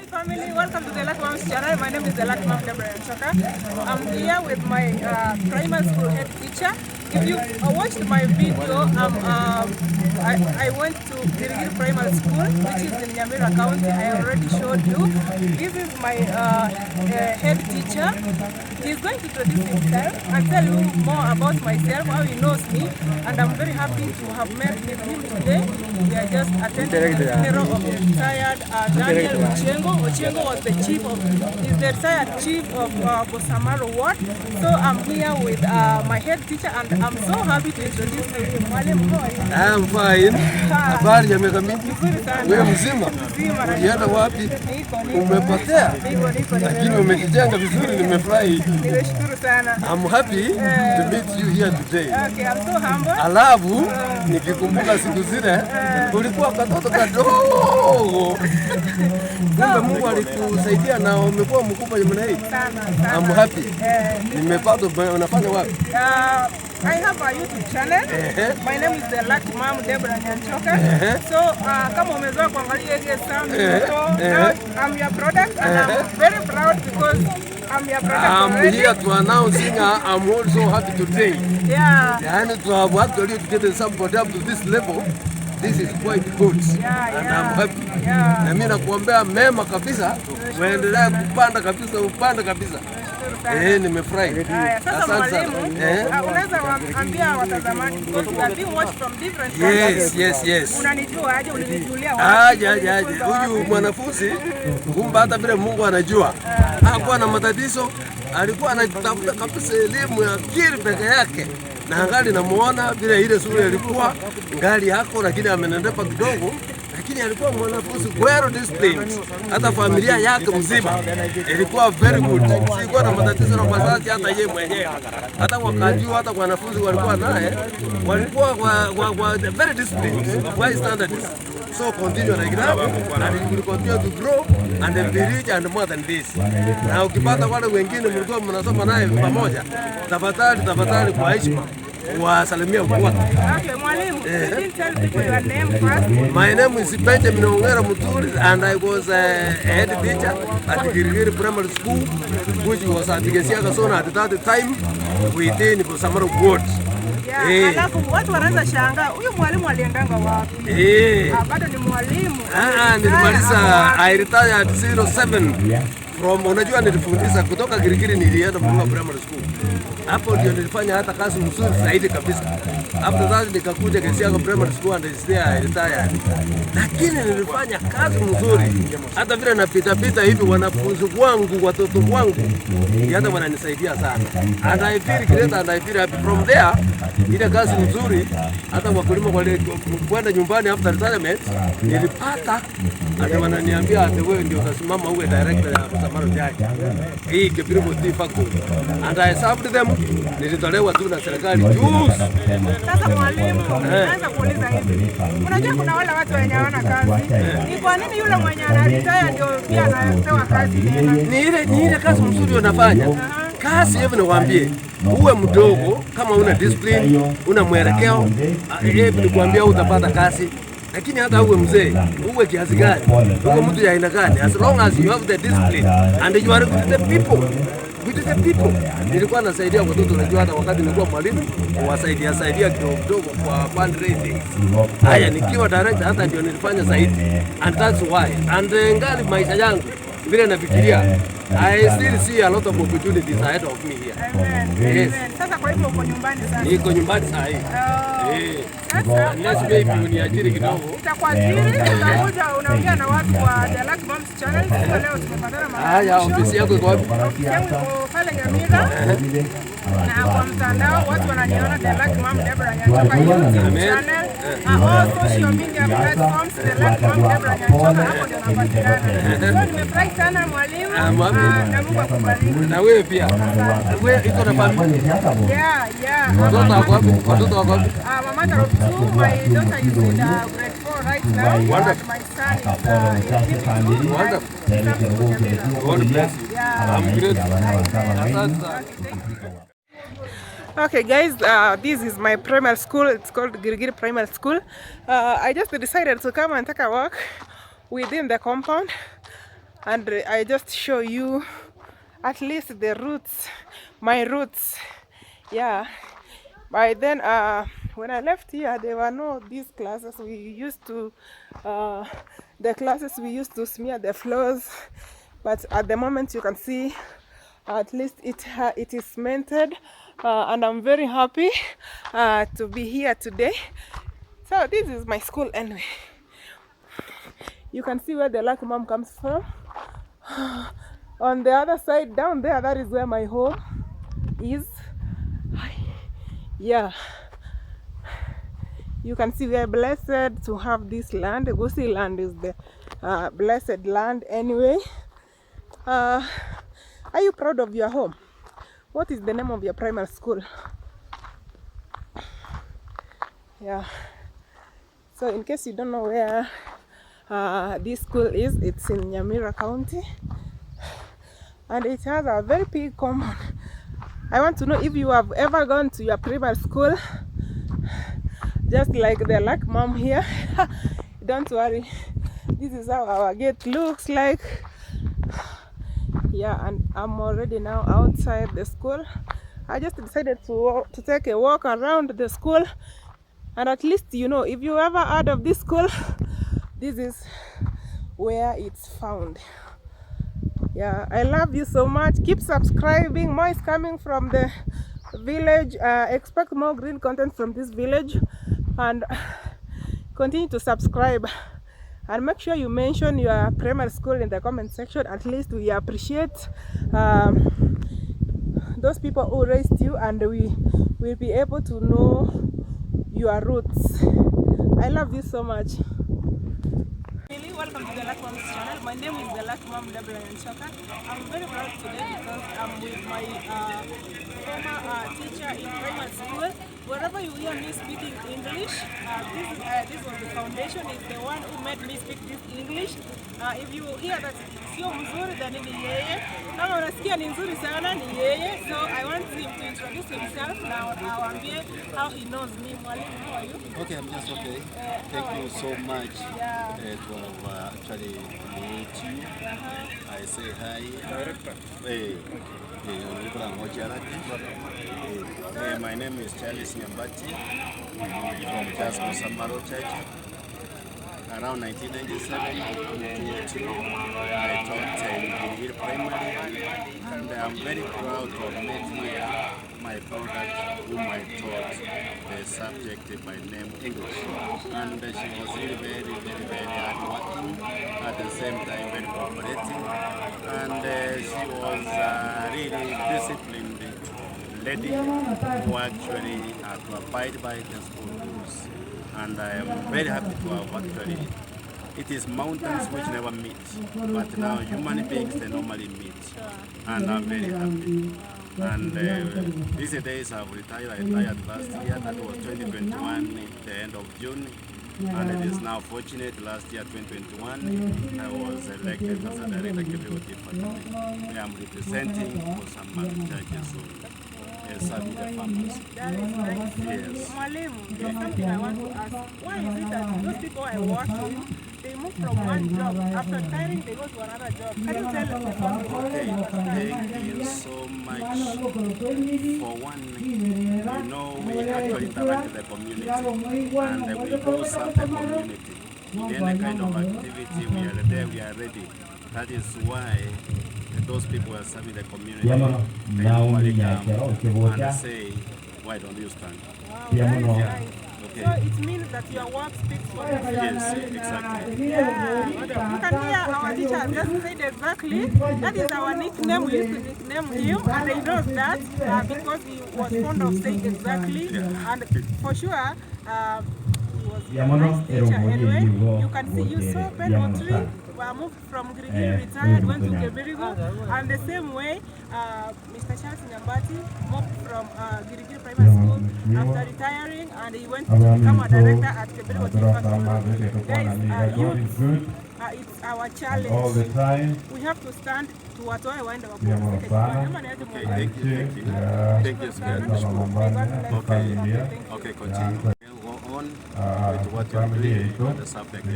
family, welcome to the Lucky Moms channel. My name is the Lucky Mom Deborah Nchoka. I'm here with my primary school head teacher. If you watched my video, I went to Girigiri Primary School, which is in Nyamira County. I already showed you. This is my head teacher. He's going to introduce himself and tell you more about myself, how he knows me, and I'm very happy to have met with him today. We are just attending the funeral of the retired Daniel Ochengo. Ochengo was the chief of, is the retired chief of Bosamaro Ward. So I'm here with my head teacher, and I'm so happy to introduce him. Mwalimu, how are you? I'm fine. Habari ya miaka mingi? Wewe mzima? Ulienda wapi? Umepotea? Lakini umejijenga vizuri, nimefurahi. Nimeshukuru sana. I'm happy to meet you here today. Okay, I'm so humble. Alafu nikikumbuka siku zile ulikuwa katoto kadogo. Kumbe Mungu alikusaidia na umekuwa mkubwa namna hii. Sana. I'm happy. Nimepata unafanya wapi? I have a YouTube channel. My name is the Lucky Mom Deborah Nchoka. So kama umezoea kuangalia ile sound, I'm your product and I'm very proud because I'm your product. I'm here to announce I'm also happy today. Yeah. And to have actually to get somebody up to this level. This is quite good. And I'm happy. Na mimi nakuombea mema kabisa. Uendelee kupanda kabisa, upande kabisa. Nimefurahi. Sasa mwalimu, unaweza kuambia watazamaji because we are being watched from different countries. Yes. Unanijua aje, ulinijulia wapi? Aje. Huyu mwanafunzi kumbe hata vile Mungu anajua. Hakuwa na matatizo, alikuwa anatafuta kabisa elimu ya akili peke yake. Na angali namuona vile ile shule ilikuwa ngali yako, lakini amenendepa kidogo, lakini alikuwa mwanafunzi well disciplined. Hata familia yake mzima ilikuwa very good. Sikuwa na matatizo na wazazi, hata yeye mwenyewe. Hata wakajua, hata wanafunzi walikuwa naye, walikuwa kwa very disciplined, high standards. So continue like that and you will continue to grow and be rich and more than this. Na ukipata wale wengine mlikuwa mnasoma naye pamoja, tafadhali kwa heshima wasalimia mkuu. Okay, mwalimu, you didn't tell people your name first. My name is Benjamin Ongera Muturi and I was a head teacher at Girigiri Primary School, which was at Gesiaga Zone at that time within Bosamaro Ward. Alafu watu wanaanza shangaa, huyu mwalimu aliendanga wapi? Bado ni mwalimu. Nilimaliza, I retired 07 from, unajua nilifundisha kutoka Girigiri nilienda Mlima Primary School. Hapo ndio nilifanya hata kazi mzuri zaidi kabisa. After that nikakuja Gesiaga Primary School and I retired. Lakini nilifanya kazi mzuri. Hata vile napita hivi wanafunzi wangu, watoto wangu, hata wananisaidia sana. And I feel great and I feel happy from there. Ile kazi mzuri, hata wakulima wale kwenda nyumbani after retirement nilipata, hata wananiambia ati wewe ndio utasimama uwe director ya Bosamaro Jai. Hii Kibiri Tea Factory. And I served them. Nilitolewa tu na serikali juzi. Sasa mwalimu, naanza kuuliza hivi. Unajua kuna wale watu wenye hawana kazi. Ni kwa nini yule mwenye anaretire ndio pia anapewa kazi tena? Ni ile kazi mzuri unafanya. Kazi hivi niwaambie, uwe mdogo kama una discipline, una mwelekeo, nikwambia utapata kazi. Lakini hata uwe mzee, uwe kiasi gani, uwe mtu ya aina gani, as long as you have the discipline and you are with the people. Nilikuwa nasaidia watoto, unajua hata wakati nilikuwa mwalimu, wasaidia kidogo kwa fundraising. Haya nikiwa director hata ndio nilifanya zaidi. And that's why. And ngali maisha yangu vile nafikiria, I still see a lot of opportunities ahead of me here. Amen. Yes. Sasa kwa hivyo uko nyumbani sasa? Niko nyumbani sasa hivi. Let's maybe uniajiri kidogo. Utakuajiri, utakuja unaongea na watu wa The Lucky Moms channel. Kwa leo tumepatana mahali. Ofisi yako iko wapi? Ofisi yangu iko pale Nyamira. Na kwa mtandao watu wananiona The Lucky Mom Deborah Nchoka YouTube channel. All social media platforms The Lucky Mom Deborah Nchoka, hapo ndio napatikana. So nimefurahi sana mwalimu. Na Mungu akubariki. Na wewe pia. Wewe iko na familia? Yeah. Watoto wako wapi? Mama Tarot 2, my daughter is in grade 4 right now. Wonderful. My son is Wonderful. God bless you. I'm grateful. Okay guys, this is my primary school. It's called Girigiri Primary School. I just decided to come and take a walk within the compound. and I just show you at least the roots, my roots. Yeah, by then when I left here there were no these classes. We used to the classes we used to smear the floors, but at the moment you can see at least it is cemented, and I'm very happy to be here today. So this is my school anyway. You can see where the Lucky Mom comes from. On the other side down there, that is where my home is. Yeah, you can see we are blessed to have this land. Gusii land is the blessed land anyway. Are you proud of your home? What is the name of your primary school? Yeah, so in case you don't know where this school is, it's in Nyamira County, and it has a very big compound. I want to know if you have ever gone to your primary school, just like the Lucky Mom here. Don't worry, this is how our gate looks like. Yeah, and I'm already now outside the school. I just decided to take a walk around the school, and at least you know, if you ever heard of this school, this is where it's found. Yeah, I love you so much. Keep subscribing. More is coming from the village. Expect more green content from this village, and continue to subscribe, and make sure you mention your primary school in the comment section. At least we appreciate those people who raised you, and we will be able to know your roots. I love you so much. Welcome to the Lucky Mom's channel. My name is the Lucky Mom, Deborah Nyanchoka. I'm very proud today because I'm with my former teacher in primary school. Wherever you hear me speaking English, this was the foundation, is the one who made me speak this English. If you hear that sio mzuri, then ni yeye. Kama unasikia ni nzuri sana, ni yeye. So I want him to introduce himself now. Awambie how he knows me. Mwalimu, how are you? Okay, I'm just okay. Thank you so much to have actually meet you. I say hi. My name is Charles Nyambati from Jasper Samaro Church. Around 1997, I taught in Girigiri Primary, and I'm very proud to have met here my product whom I taught the subject by name English. And she was really very hardworking, at the same time very cooperating, and she was really disciplined lady who actually had to abide by the school rules. And I am very happy to have actually, it is mountains which never meet, but now human beings, they normally meet. And I'm very happy. And these days I've retired. I retired last year, that was 2021, the end of June. And it is now fortunate, last year 2021, I was elected as a director of Kebego Department, where I'm representing for some other churches. So, serving the families. That is nice. Yes. Mwalimu, there's something I want to ask. Why is it that those people I work with, they move from one job, after retiring they go to another job? Can you tell them the family? Thank you so much. For one, you know, we actually interact with the community, and we do serve the community. In any kind of activity, we are there, we are ready. That is why those people are serving the community. They normally come and say, why don't you stand? Wow, that is nice. Okay. So it means that your work speaks for itself. Yes, exactly. Yeah, you can hear our teacher just said exactly. That is our nickname. We used to nickname him, and he knows that because he was fond of saying exactly. Yeah. And for sure, he was a nice teacher. Anyway, you can see you saw Pedro Tree. Moved from Girigiri, retired, went to Kebirigo, and the same way Mr. Charles Nyambati moved from Girigiri Primary School after retiring, and he went to become a director at Kebirigo Department. Guys, youth, it's our challenge. All the time. We have to stand to watoe waende Thank you. Thank you, Okay, continue. Go on with what you're doing on the subject.